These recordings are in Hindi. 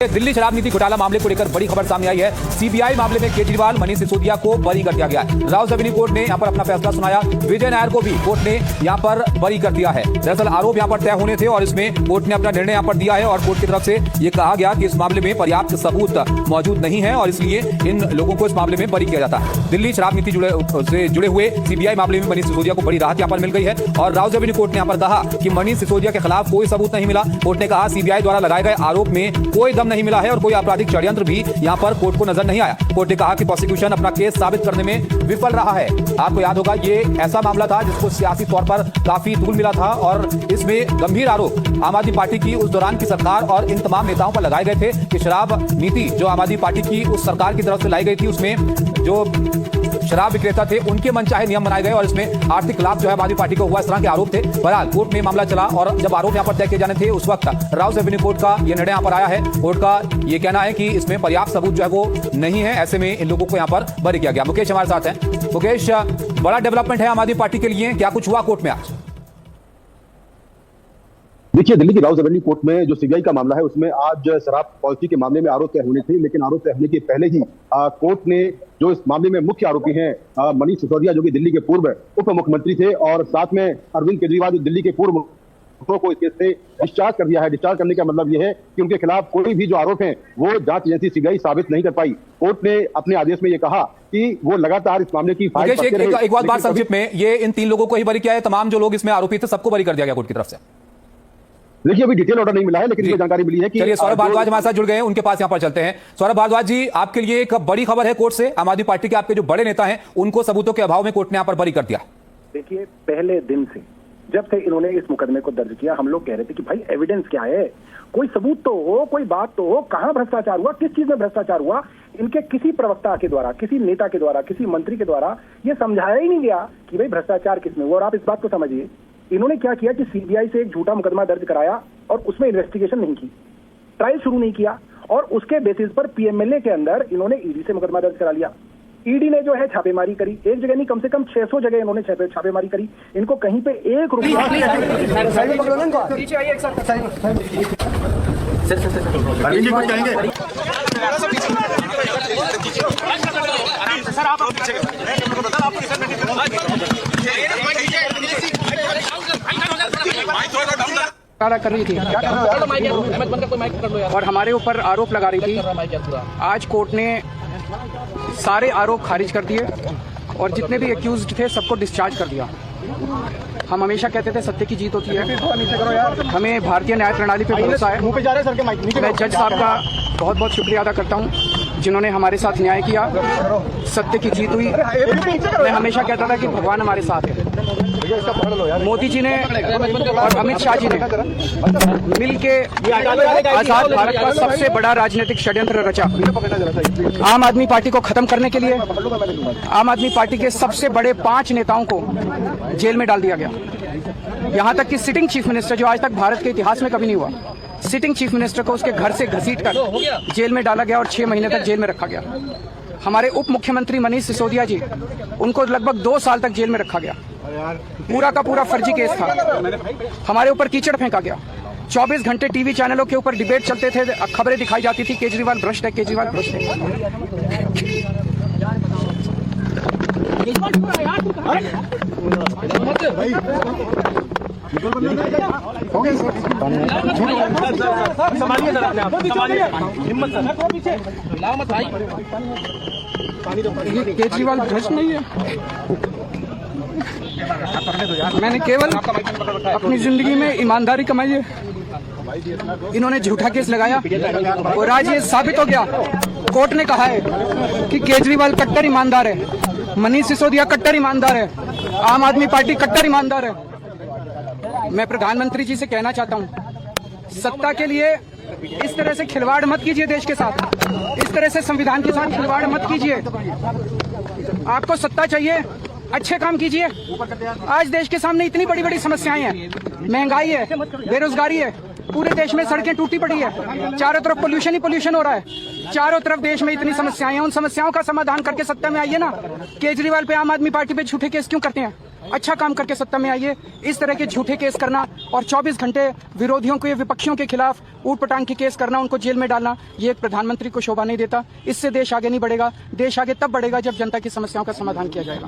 दिल्ली शराब नीति घोटाला मामले को लेकर बड़ी खबर सामने आई है। सीबीआई मामले में केजरीवाल, मनीष सिसोदिया को बरी कर दिया गया है। राव रेवेन्यू कोर्ट ने यहां पर अपना फैसला सुनाया। विजय नायर को भी कोर्ट ने यहां पर बरी कर दिया है। दरअसल आरोप यहां पर तय होने थे और इसमें कोर्ट ने अपना निर्णय यहां पर दिया है और कोर्ट की तरफ से यह कहा गया कि इस मामले में पर्याप्त सबूत मौजूद नहीं है और इसलिए इन लोगों को इस मामले में बरी किया जाता है। दिल्ली शराब नीति से जुड़े हुए सीबीआई मामले में मनीष सिसोदिया को बड़ी राहत यहां पर मिल गई है और राव रेवेन्यू कोर्ट ने यहां पर कहा कि मनीष सिसोदिया के खिलाफ कोई सबूत नहीं मिला। कोर्ट ने कहा सीबीआई द्वारा लगाए गए आरोप में कोई दम नहीं मिला है और कोई आपराधिक षड्यंत्र भी यहां पर कोर्ट को नजर नहीं आया। कोर्ट ने कहा कि प्रोसिक्यूशन अपना केस साबित करने में विफल रहा है। आपको याद होगा ये ऐसा मामला था जिसको सियासी तौर पर काफी धूल मिला था और इसमें गंभीर आरोप आम आदमी पार्टी की उस दौरान की सरकार और इन तमाम नेताओं पर लगाए गए थे कि शराब नीति जो आम आदमी पार्टी की उस सरकार की तरफ से लाई गई थी उसमें जो शराब विक्रेता थे उनके मनचाहे नियम बनाए गए और इसमें आर्थिक लाभ जो है आम आदमी पार्टी को हुआ, इस तरह के आरोप थे। बहरहाल कोर्ट में मामला चला और जब आरोप यहां पर तय किए जाने थे उस वक्त राव रेवेन्यू कोर्ट का यह निर्णय यहां पर आया है। कोर्ट का यह कहना है कि इसमें पर्याप्त सबूत जो है वो नहीं है, ऐसे में इन लोगों को यहां पर बरी किया गया। मुकेश हमारे साथ हैं। मुकेश, बड़ा डेवलपमेंट है आम आदमी पार्टी के लिए, क्या कुछ हुआ कोर्ट में आज? देखिए, दिल्ली की राव रेवेन्यू कोर्ट में जो सीबीआई का मामला है उसमें आज शराब पॉलिसी के मामले में आरोप तय होने थे, लेकिन आरोप तय होने के पहले ही कोर्ट ने जो इस मामले में मुख्य आरोपी हैं मनीष सिसोदिया जो कि दिल्ली के पूर्व उप मुख्यमंत्री थे और साथ में अरविंद केजरीवाल जो दिल्ली के पूर्व को इस केस से डिस्चार्ज कर दिया है। डिस्चार्ज करने का मतलब यह है कि उनके खिलाफ कोई भी जो आरोप हैं वो जांच एजेंसी सीबीआई साबित नहीं कर पाई। कोर्ट ने अपने आदेश में यह कहा कि वो लगातार इस मामले की फाइल करते रहे। एक बात संक्षिप्त में, ये इन 3 लोगों को ही बरी किया है? तमाम जो लोग इसमें आरोपी थे सबको बरी कर दिया गया कोर्ट की तरफ से? देखिए, अभी डिटेल ऑर्डर नहीं मिला है, लेकिन ये जानकारी मिली है कि चलिए सौरभ भारद्वाज हमारे साथ जुड़ गए हैं, उनके पास यहां पर चलते हैं। सौरभ भारद्वाज जी, आपके लिए एक बड़ी खबर है कोर्ट से। आम आदमी पार्टी के आपके जो बड़े नेता हैं उनको सबूतों के अभाव में कोर्ट ने यहां पर बरी कर दिया। देखिए, पहले दिन से जब से इन्होंने इस मुकदमे को दर्ज किया हम लोग कह रहे थे कि भाई एविडेंस क्या है, कोई सबूत तो हो, कोई बात तो हो, कहां भ्रष्टाचार हुआ, किस चीज में भ्रष्टाचार हुआ। इनके किसी प्रवक्ता के द्वारा, किसी नेता के द्वारा, किसी मंत्री के द्वारा यह समझाया ही नहीं गया कि भाई भ्रष्टाचार किसमें हुआ। और आप इस बात को समझिए, इन्होंने क्या किया कि सीबीआई से एक झूठा मुकदमा दर्ज कराया और उसमें इन्वेस्टिगेशन नहीं की, ट्रायल शुरू नहीं किया और उसके बेसिस पर पीएमएलए के अंदर इन्होंने ईडी से मुकदमा दर्ज करा लिया। ईडी ने जो है छापेमारी करी, एक जगह नहीं कम से कम 600 जगह इन्होंने छापेमारी करी। इनको कहीं पे 1 रुपया कर रही थी और हमारे ऊपर आरोप लगा रही थी। आज कोर्ट ने सारे आरोप खारिज कर दिए और जितने भी एक्यूज्ड थे सबको डिस्चार्ज कर दिया। हम हमेशा कहते थे सत्य की जीत होती है, हमें भारतीय न्याय प्रणाली पे भरोसा है। मैं जज साहब का बहुत बहुत शुक्रिया अदा करता हूँ जिन्होंने हमारे साथ न्याय किया, सत्य की जीत हुई। मैं हमेशा कहता था कि भगवान हमारे साथ है। मोदी जी ने और अमित शाह जी ने मिलके आजाद भारत का सबसे बड़ा राजनीतिक षड्यंत्र रचा। आम आदमी पार्टी को खत्म करने के लिए आम आदमी पार्टी के सबसे बड़े 5 नेताओं को जेल में डाल दिया गया। यहां तक कि सिटिंग चीफ मिनिस्टर, जो आज तक भारत के इतिहास में कभी नहीं हुआ, सिटिंग चीफ मिनिस्टर को उसके घर से घसीटकर जेल में डाला गया और 6 महीने तक जेल में रखा गया। हमारे उप मुख्यमंत्री मनीष सिसोदिया जी, उनको लगभग 2 साल तक जेल में रखा गया। पूरा का पूरा फर्जी केस था। हमारे ऊपर कीचड़ फेंका गया। 24 घंटे टीवी चैनलों के ऊपर डिबेट चलते थे, खबरें दिखाई जाती थी केजरीवाल भ्रष्ट है, केजरीवाल भ्रष्ट है। केजरीवाल भ्रष्ट नहीं है। मैंने केवल अपनी जिंदगी में ईमानदारी कमाई है। इन्होंने झूठा केस लगाया और आज ये साबित हो गया। कोर्ट ने कहा है कि केजरीवाल कट्टर ईमानदार है, मनीष सिसोदिया कट्टर ईमानदार है, आम आदमी पार्टी कट्टर ईमानदार है। मैं प्रधानमंत्री जी से कहना चाहता हूं, सत्ता के लिए इस तरह से खिलवाड़ मत कीजिए देश के साथ, इस तरह से संविधान के साथ खिलवाड़ मत कीजिए। आपको सत्ता चाहिए, अच्छे काम कीजिए। आज देश के सामने इतनी बड़ी बड़ी समस्याएं हैं, महंगाई है, बेरोजगारी है, पूरे देश में सड़कें टूटी पड़ी है, चारों तरफ पोल्यूशन ही पोल्यूशन हो रहा है। चारों तरफ देश में इतनी समस्याएं हैं, उन समस्याओं का समाधान करके सत्ता में आइए ना। केजरीवाल पे, आम आदमी पार्टी पे झूठे केस क्यों करते हैं? अच्छा काम करके सत्ता में आइए। इस तरह के झूठे केस करना और 24 घंटे विरोधियों के, विपक्षियों के खिलाफ ऊट पटांग के केस करना, उनको जेल में डालना, ये एक प्रधानमंत्री को शोभा नहीं देता। इससे देश आगे नहीं बढ़ेगा। देश आगे तब बढ़ेगा जब जनता की समस्याओं का समाधान किया जाएगा।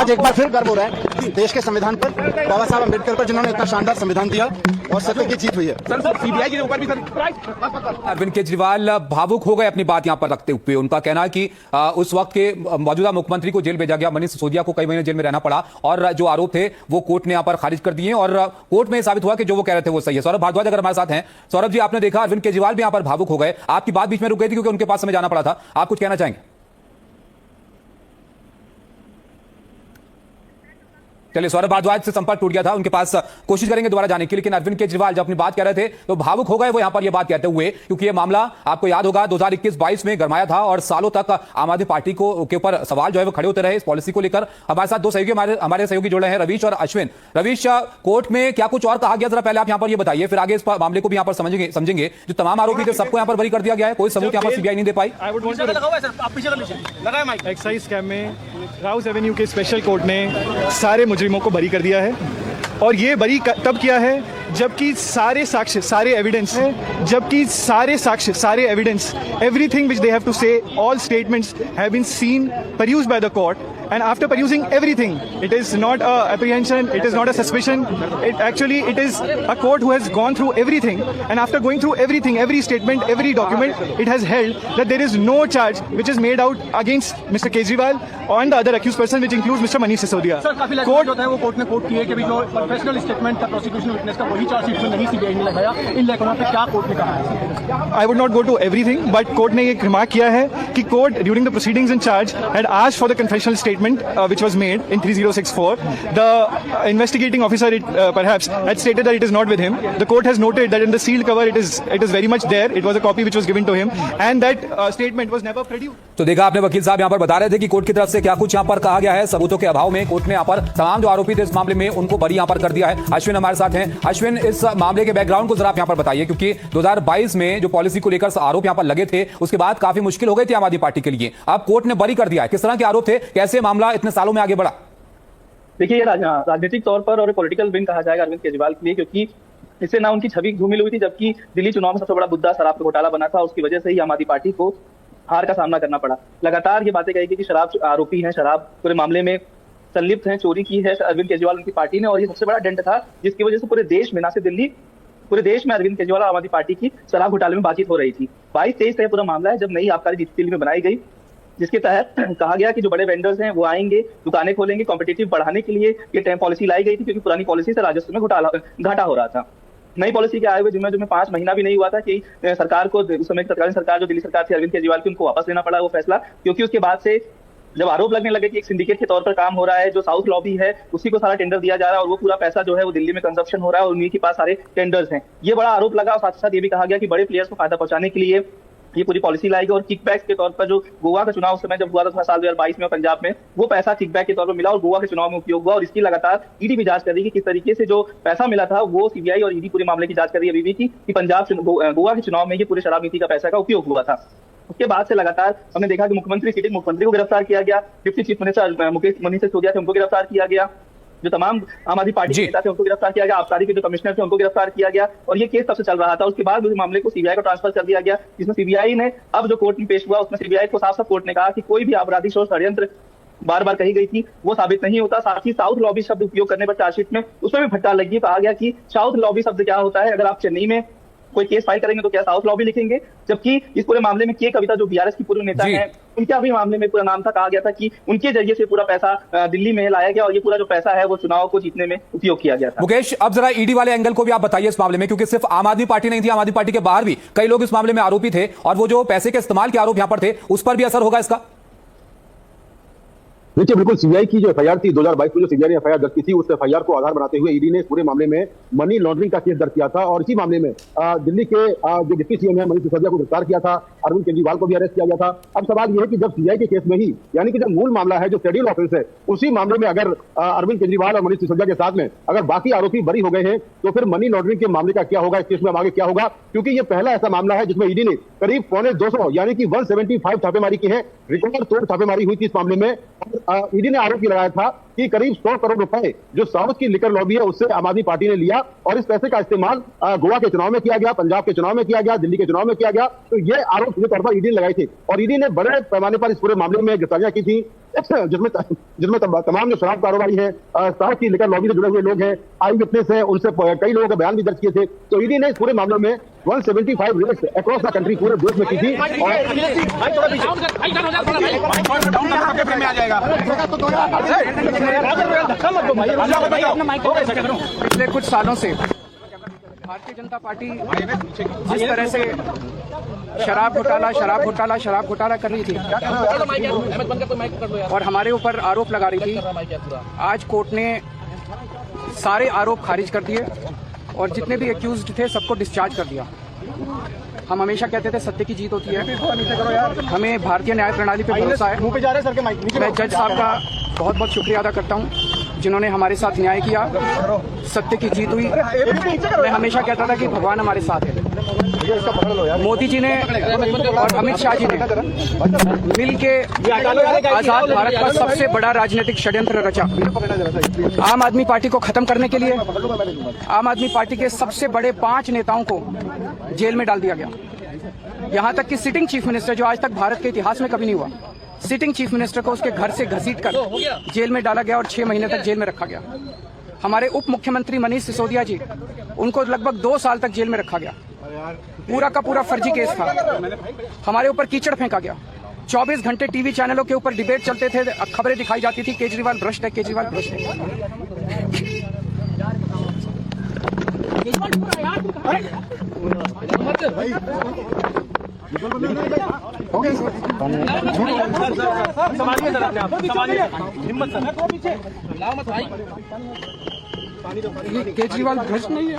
आज एक बार फिर गर्व हो रहा है देश के संविधान पर, बाबा साहब अम्बेडकर पर, जिन्होंने इतना शानदार संविधान दिया और सत्य की जीत हुई है। सीबीआई के ऊपर भी अरविंद केजरीवाल भावुक हो गए अपनी बात यहां पर रखते हुए। उनका कहना है कि उस वक्त के मौजूदा मुख्यमंत्री को जेल भेजा गया, मनीष सिसोदिया को कई महीने जेल में रहना पड़ा और जो आरोप थे वो कोर्ट ने यहां पर खारिज कर दिए और कोर्ट में साबित हुआ कि जो वो कह रहे थे वो सही है। सौरभ भारद्वाज अगर हमारे साथ हैं। सौरभ जी, आपने देखा अरविंद केजरीवाल भी यहां पर भावुक हो गए, आपकी बात बीच में रुक गई थी क्योंकि उनके पास समय जाना पड़ा था, आप कुछ कहना चाहेंगे? चलिए, सौरभ भारद्वाज से संपर्क टूट गया था, उनके पास कोशिश करेंगे दोबारा जाने की। लेकिन अरविंद केजरीवाल जब अपनी बात कह रहे थे तो भावुक हो गए वो यहां पर ये बात कहते हुए, क्योंकि ये मामला आपको याद होगा 2021-22 में गरमाया था और सालों तक आम आदमी पार्टी के ऊपर सवाल जो है वो खड़े होते रहे इस पॉलिसी को लेकर। हमारे साथ दो सहयोगी हमारे सहयोगी जुड़े हैं, रवीश और अश्विन। रवीश, कोर्ट में क्या कुछ और कहा गया, जरा पहले आप यहां पर ये बताइए, फिर आगे इस मामले को भी यहां पर समझेंगे। जो तमाम आरोपी थे सबको यहां पर बरी कर दिया गया है, कोई सबूत यहां पर सीबीआई नहीं दे पाई। एक्साइज स्कैम में राउस एवेन्यू के स्पेशल कोर्ट ने सारे मुजरिमों को बरी कर दिया है और ये बरी तब किया है जबकि सारे साक्ष्य, सारे evidence, everything which they have to say, all statements have been seen, perused by the court, and after perusing everything, it is not a apprehension, it is not a suspicion, it is a court who has gone through everything, and after going through everything, every statement, every document, it has held that there is no charge which is made out against Mr. Kejriwal and the other accused person, which includes Mr. Manish Sisodia. Sir, काफी कोर्ट जो है वो कोर्ट ने कोर्ट की है कि जो प्रोफेशनल स्टेटमेंट था प्रोसिक्यूशन विटनेस का वही चार्जशीट में नहीं सीबीआई ने लगाया। इन लेखों पे क्या कोर्ट ने कहा है? I would not go to everything, but court ने एक रिमार्क किया है कि court during the proceedings in charge had asked for the confessional statement which was made in 3064. The investigating officer perhaps had stated that it is not with him. The court has noted that in the sealed cover it is very much there. It was a copy which was given to him, and that statement was never produced. तो देखा आपने, वकील साहब यहां पर बता रहे थे कि कोर्ट की तरफ से क्या कुछ यहां पर कहा गया है। सबूतों के अभाव में कोर्ट ने यहां पर तमाम जो आरोपी थे इस मामले में उनको बरी यहां पर कर दिया है। अश्विन हमारे साथ हैं। अश्विन, इस मामले के बैकग्राउंड को जरा आप यहां पर बताइए, क्योंकि 2022 में जो पॉलिसी को लेकर आरोप यहां पर लगे थे उसके बाद काफी मुश्किल हो गई थी आम आदमी पार्टी के लिए। अब कोर्ट ने बरी कर दिया है, किस तरह के आरोप थे, कैसे मामला इतने सालों में आगे बढ़ा? देखिए, ये राजनीतिक तौर पर और पॉलिटिकल विन कहा जाएगा अरविंद केजरीवाल के लिए, क्योंकि इससे ना उनकी छवि धूमिल हुई थी, जबकि दिल्ली चुनाव में सबसे बड़ा मुद्दा शराब का घोटाला बना था। उसकी वजह से ही आम आदमी पार्टी को हार का सामना करना पड़ा। लगातार ये बातें कही गई कि शराब आरोपी हैं, शराब पूरे मामले में संलिप्त हैं, चोरी की है अरविंद केजरीवाल उनकी पार्टी ने, और ये सबसे बड़ा डेंट था जिसकी वजह से पूरे देश में, ना सिर्फ दिल्ली, पूरे देश में अरविंद केजरीवाल आम आदमी पार्टी की शराब घोटाले में बातचीत हो रही थी। 22-23 का पूरा मामला है जब नई आबकारी नीति दिल्ली में बनाई गई, जिसके तहत कहा गया कि जो बड़े वेंडर्स हैं वो आएंगे, दुकानें खोलेंगे, कॉम्पिटिटिव बढ़ाने के लिए ये पॉलिसी लाई गई थी, क्योंकि पुरानी पॉलिसी से राजस्व में घाटा हो रहा था। नई पॉलिसी के आए हुए जिम्मे 5 महीना भी नहीं हुआ था कि सरकार को, उस समय तत्कालीन सरकार जो दिल्ली सरकार थी अरविंद केजरीवाल की, उनको वापस लेना पड़ा वो फैसला, क्योंकि उसके बाद से जब आरोप लगने लगे कि एक सिंडिकेट के तौर पर काम हो रहा है, जो साउथ लॉबी है उसी को सारा टेंडर दिया जा रहा है और वो पूरा पैसा जो है वो दिल्ली में कंजप्शन हो रहा है और उन्हीं के पास सारे टेंडर्स हैं, ये बड़ा आरोप लगा। और साथ ही साथ ये भी कहा गया कि बड़े प्लेयर्स को फायदा पहुंचाने के लिए ये पूरी पॉलिसी लाएगी और किकबैक के तौर पर जो गोवा का चुनाव उस समय जब हुआ था साल 2022 में पंजाब में, वो पैसा किकबैक के तौर पर मिला और गोवा के चुनाव में उपयोग हुआ। और इसकी लगातार ईडी भी जांच कर रही है कि किस तरीके से जो पैसा मिला था वो सीबीआई और ईडी पूरे मामले की जांच कर रही है अभी भी कि पंजाब गोवा के चुनाव में ये पूरे शराब नीति का पैसा का उपयोग हुआ था। उसके बाद से लगातार हमने देखा कि मुख्यमंत्री को गिरफ्तार किया गया, deputy chief minister Manish Sisodia थे उनको गिरफ्तार किया गया, जो तमाम आम आदमी पार्टी के नेता थे उनको गिरफ्तार किया गया, आबकारी के जो कमिश्नर थे उनको गिरफ्तार किया गया और ये केस तब से चल रहा था। उसके बाद उस मामले को सीबीआई को ट्रांसफर कर दिया गया, जिसमें सीबीआई ने अब जो कोर्ट में पेश हुआ उसमें सीबीआई को साफ साफ कोर्ट ने कहा कि कोई भी आपराधिक षड्यंत्र बार बार कही गई थी वो साबित नहीं होता। साथ ही साउथ लॉबी शब्द उपयोग करने पर चार्जशीट में उसमें भी भट्टा लगी, कहा गया कि साउथ लॉबी शब्द क्या होता है, अगर आप चेन्नई में कोई केस फाइल करेंगे तो क्या साउथ लॉबी लिखेंगे, जबकि इस पूरे मामले में के कविता जो बीआरएस की पूर्व नेता है उनके अभी मामले में पूरा नाम था, कहा गया था कि उनके जरिए से पूरा पैसा दिल्ली में लाया गया और ये पूरा जो पैसा है वो चुनाव को जीतने में उपयोग किया गया था। मुकेश, अब जरा ईडी वाले एंगल को भी आप बताइए इस मामले में, क्योंकि सिर्फ आम आदमी पार्टी नहीं थी, आम आदमी पार्टी के बाहर भी कई लोग इस मामले में आरोपी थे और वो जो पैसे के इस्तेमाल के आरोप यहां पर थे उस पर भी असर होगा इसका? देखिए, बिल्कुल सीबीआई की जो एफआईआर थी 2022 में जो सीबीआई ने एफआईआर दर्ज की थी, उस एफआईआर को आधार बनाते हुए ईडी ने पूरे मामले में मनी लॉन्ड्रिंग का केस दर्ज किया था और इसी मामले में दिल्ली के जो डिप्टी सीएम है मनीष सिसोदिया को गिरफ्तार किया था, अरविंद केजरीवाल को भी अरेस्ट किया गया था। अब सवाल यह है कि जब सीबीआई के केस में ही, यानी कि जब मूल मामला है जो शेड्यूल ऑफेंस है, उसी मामले में अगर अरविंद केजरीवाल और मनीष सिसोदिया के साथ में अगर बाकी आरोपी बरी हो गए हैं तो फिर मनी लॉन्ड्रिंग के मामले का क्या होगा, इस केस में आगे क्या होगा, क्योंकि ये पहला ऐसा मामला है जिसमें ईडी ने करीब 250 यानी कि 175 छापेमारी की है, रिकॉर्ड तोड़ छापेमारी हुई थी इस मामले में। ईडी ने आरोप लगाया था कि करीब 100 करोड़ रुपए जो साउथ की लिकर लॉबी है उससे आम आदमी पार्टी ने लिया और इस पैसे का इस्तेमाल गोवा के चुनाव में किया गया, पंजाब के चुनाव में किया गया, दिल्ली के चुनाव में किया गया। तो ये आरोप सीधे तौर पर ईडी ने लगाए थे और ईडी ने बड़े पैमाने पर इस पूरे मामले में गिरफ्तारियां की थी, जिसमें तमाम जो शराब कारोबारी है, साउथ की लिकर लॉबी से जुड़े हुए लोग हैं, आई विटनेस है, उनसे कई लोगों के बयान भी दर्ज किए थे। तो ईडी ने इस पूरे मामले में 175 रेड्स अक्रॉस द कंट्री पूरे देश में की थी। पिछले कुछ सालों से भारतीय जनता पार्टी जिस तरह से शराब घोटाला कर रही थी और हमारे ऊपर आरोप लगा रही थी, आज कोर्ट ने सारे आरोप खारिज कर दिए और जितने भी एक्यूज्ड थे सबको डिस्चार्ज कर दिया। हम हमेशा कहते थे सत्य की जीत होती है, हमें भारतीय न्याय प्रणाली पे भरोसा है। मैं जज साहब का बहुत बहुत शुक्रिया अदा करता हूँ जिन्होंने हमारे साथ न्याय किया, सत्य की जीत हुई। मैं हमेशा कहता था कि भगवान हमारे साथ है। मोदी जी ने और अमित शाह जी ने मिल के आजाद भारत का सबसे बड़ा राजनीतिक षड्यंत्र रचा। आम आदमी पार्टी को खत्म करने के लिए आम आदमी पार्टी के सबसे बड़े 5 नेताओं को जेल में डाल दिया गया। यहां तक कि सिटिंग चीफ मिनिस्टर, जो आज तक भारत के इतिहास में कभी नहीं हुआ, सिटिंग चीफ मिनिस्टर को उसके घर से घसीटकर जेल में डाला गया और 6 महीने तक जेल में रखा गया। हमारे उप मुख्यमंत्री मनीष सिसोदिया जी, उनको लगभग 2 साल तक जेल में रखा गया। पूरा का पूरा फर्जी केस था। हमारे ऊपर कीचड़ फेंका गया। 24 घंटे टीवी चैनलों के ऊपर डिबेट चलते थे, खबरें दिखाई जाती थी केजरीवाल भ्रष्ट है, केजरीवाल भ्रष्ट है। केजरीवाल भ्रष्ट नहीं है।